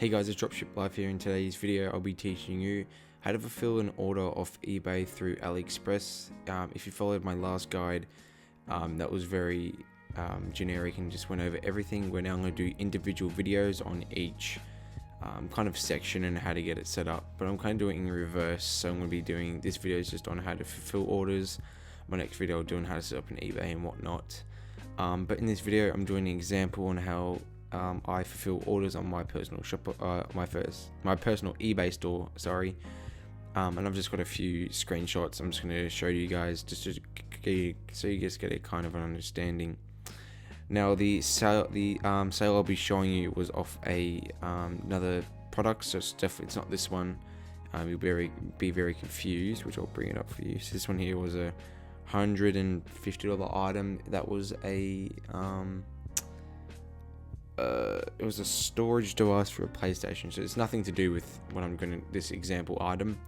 Hey guys, it's Dropship Life here. In today's video, I'll be teaching you how to fulfill an order off eBay through AliExpress. If you followed my last guide, that was very generic and just went over everything. We're now going to do individual videos on each kind of section and how to get it set up. But I'm kind of doing it in reverse, so I'm going to be doing this video is just on how to fulfill orders. My next video I'll do on how to set up an eBay and whatnot. But in this video, I'm doing an example on how I fulfill orders on my personal shop, my personal eBay store. Sorry, and I've just got a few screenshots. I'm just going to show you guys just to so you guys get a kind of an understanding. Now, the sale I'll be showing you was off another product, so it's not this one. You'll be very confused, which I'll bring it up for you. So this one here was a $150 item. That was it was a storage device for a PlayStation, so it's nothing to do with what I'm going to this example item,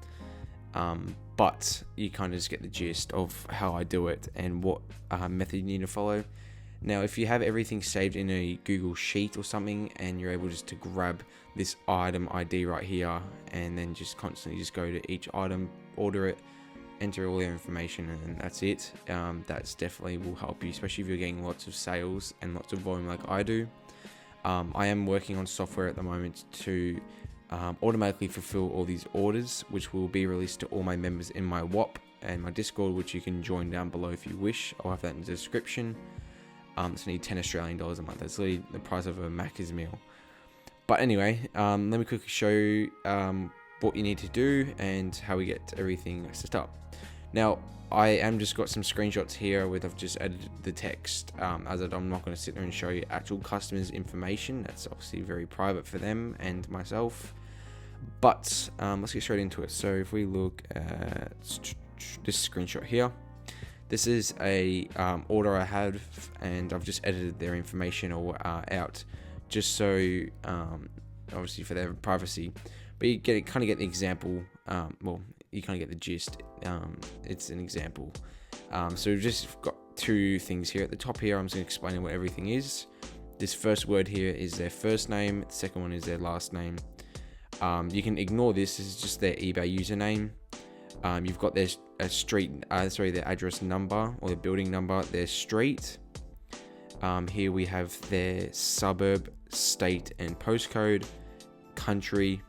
but you kind of just get the gist of how I do it and what method you need to follow. Now, if you have everything saved in a Google Sheet or something, and you're able just to grab this item ID right here, and then just constantly just go to each item, order it, enter all their information, and that's it. That's definitely will help you, especially if you're getting lots of sales and lots of volume like I do. I am working on software at the moment to automatically fulfill all these orders, which will be released to all my members in my WAP and my Discord, which you can join down below if you wish. I'll have that in the description. It's only $10 Australian a month. That's literally the price of a Macca's meal. But anyway, let me quickly show you what you need to do and how we get everything set up. Now, I am just got some screenshots here where I've just edited the text, as I'm not going to sit there and show you actual customers' information. That's obviously very private for them and myself. But let's get straight into it. So if we look at this screenshot here, this is a order I have, and I've just edited their information all out, just so obviously for their privacy. But you kind of get the example. Well, you kind of get the gist. It's an example. So we've just got two things here at the top here. I'm just going to explain what everything is. This first word here is their first name. The second one is their last name. You can ignore this. This is just their eBay username. You've got their their address number or the building number, their street. Here we have their suburb, state and postcode, country,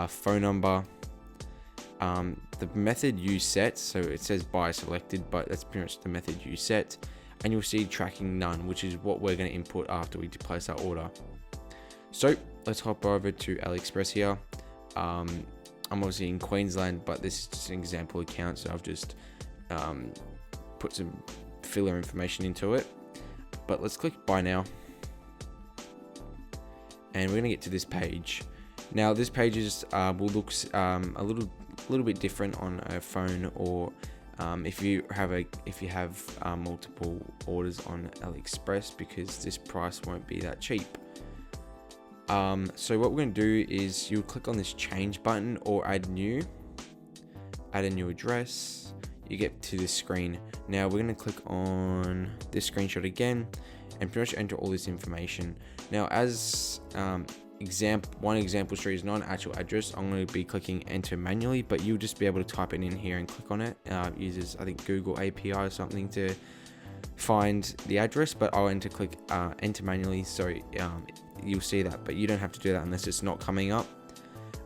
phone number. The method you set, so it says buy selected, but that's pretty much the method you set, and you'll see tracking none, which is what we're going to input after we place our order. So let's hop over to AliExpress here. I'm obviously in Queensland, but this is just an example account, so I've just put some filler information into it. But let's click buy now, and we're going to get to this page. Now, this page is will look a little bit different on a phone, or if you have multiple orders on AliExpress, because this price won't be that cheap. So what we're going to do is you'll click on this change button or add a new address. You get to this screen. Now we're going to click on this screenshot again and pretty much enter all this information. Now, as one example street is not an actual address, I'm going to be clicking enter manually, but you'll just be able to type it in here and click on it. Uses, I think, Google API or something to find the address, but I'll click enter manually, so you'll see that, but you don't have to do that unless it's not coming up.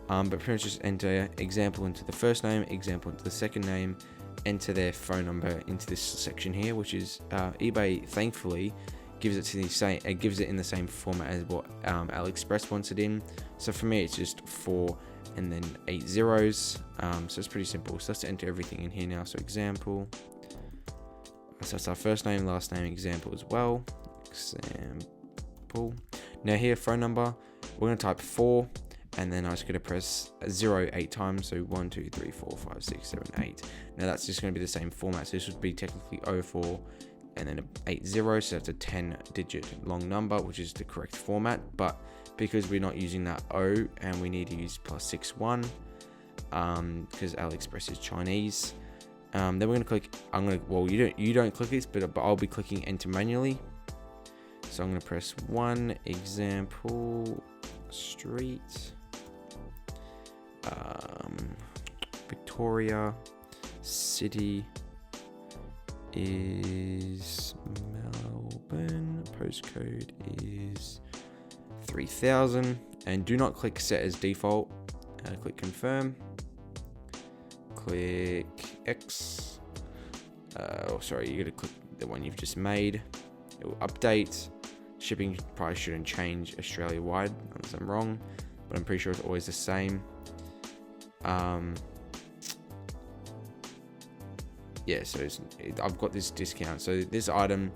But pretty much just enter example into the first name, example into the second name, enter their phone number into this section here, which is eBay thankfully gives it in the same format as what AliExpress wants it in. So for me, it's just 4 and then 8 zeros. So it's pretty simple. So let's enter everything in here now. So example. So that's our first name, last name, example as well. Example. Now here, phone number. We're going to type 4, and then I'm just going to press 0 8 times. So 1 2 3 4 5 6 7 8. Now that's just going to be the same format. So this would be technically 04. And then 80, so that's a 10-digit long number, which is the correct format. But because we're not using that O, and we need to use +61, because AliExpress is Chinese. Then we're gonna click. You don't click this, but I'll be clicking enter manually. So I'm gonna press 1 example. Street, Victoria, city is Melbourne, postcode is 3000, and do not click set as default. Click confirm, click X. You gotta click the one you've just made. It will update. Shipping price shouldn't change Australia wide unless I'm wrong, but I'm pretty sure it's always the same. So I've got this discount. So this item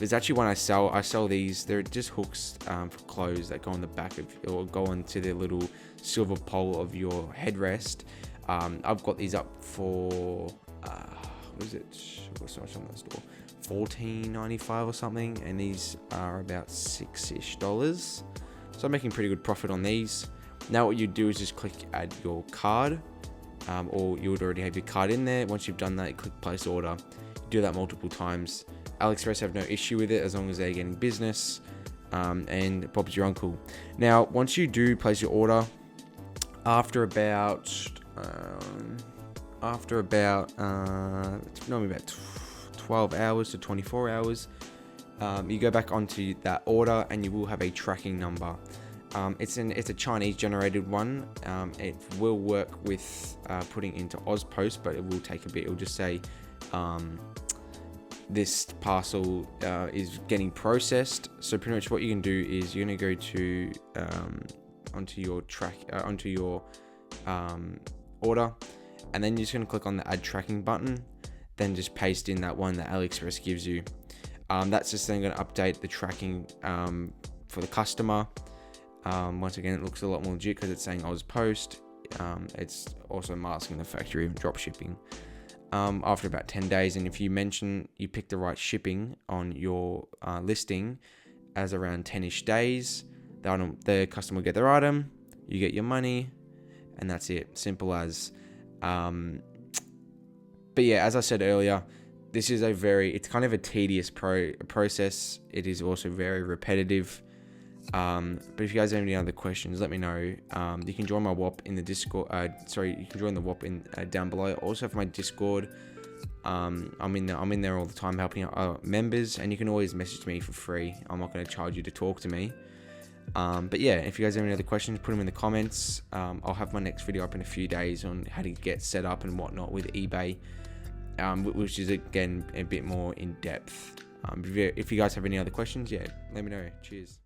is actually one I sell. I sell these. They're just hooks for clothes that go on the back of, or go onto the little silver pole of your headrest. I've got these up for what is it? What's so much on that store? $14.95 or something, and these are about $6-ish. So I'm making pretty good profit on these. Now what you do is just click add your card, or you would already have your card in there. Once you've done that, you click place order. You do that multiple times. AliExpress have no issue with it as long as they're getting business, and Bob's your uncle. Now once you do place your order, after about normally about 12 hours to 24 hours, you go back onto that order and you will have a tracking number. It's a Chinese generated one. It will work with putting into AusPost, but it will take a bit. It will just say this parcel is getting processed. So pretty much what you can do is you're going to go to onto your order, and then you're just going to click on the add tracking button, then just paste in that one that AliExpress gives you. That's just then going to update the tracking for the customer. Once again, it looks a lot more legit because it's saying AusPost. It's also masking the factory of dropshipping. After about 10 days, and if you pick the right shipping on your listing as around 10-ish days, the customer will get their item, you get your money, and that's it. Simple as. But yeah, as I said earlier, this is it's kind of a tedious process. It is also very repetitive. But if you guys have any other questions, let me know. You can join my WAP in the Discord. You can join the WAP down below. Also have my Discord. I'm in there all the time helping out members, and you can always message me for free. I'm not going to charge you to talk to me. But yeah, if you guys have any other questions, put them in the comments. I'll have my next video up in a few days on how to get set up and whatnot with eBay, which is again a bit more in depth. If you guys have any other questions, yeah, let me know. Cheers.